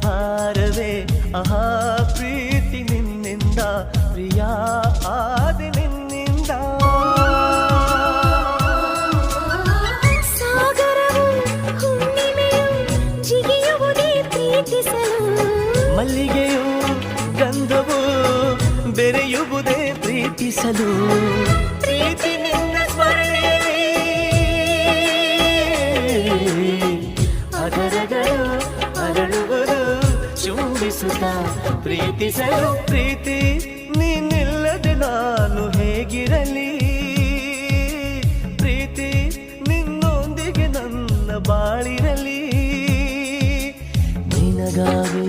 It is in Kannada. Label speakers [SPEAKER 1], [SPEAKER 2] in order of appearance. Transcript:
[SPEAKER 1] ಭಾರವೇ ಆಹಾ ಪ್ರೀತಿ ನಿನ್ನಿಂದ ಪ್ರಿಯ ಆದಿ ನಿನ್ನಿಂದ
[SPEAKER 2] ಸಾಗರವು ಹುಣ್ಣಿಮೆಯು ಜಿಗಿಯುವುದೇ ಪ್ರೀತಿಸಲು
[SPEAKER 1] ಮಲ್ಲಿಗೆಯು ಗಂಧವು ಬೆರೆಯುವುದೇ ಪ್ರೀತಿಸಲು ಪ್ರೀತಿ ನಿನ್ನ ಸ್ಮರಣೆಯಲ್ಲಿ ಅದರಗಳು ಅರಳುವುದು ಚುಂಬಿಸುತ್ತ ಪ್ರೀತಿಸಲು ಪ್ರೀತಿ ನೀನಿಲ್ಲದೆ ನಾನು ಹೇಗಿರಲಿ ಪ್ರೀತಿ ನಿನ್ನೊಂದಿಗೆ ನನ್ನ ಬಾಳಿರಲಿ ನಿನಗಾಗಿ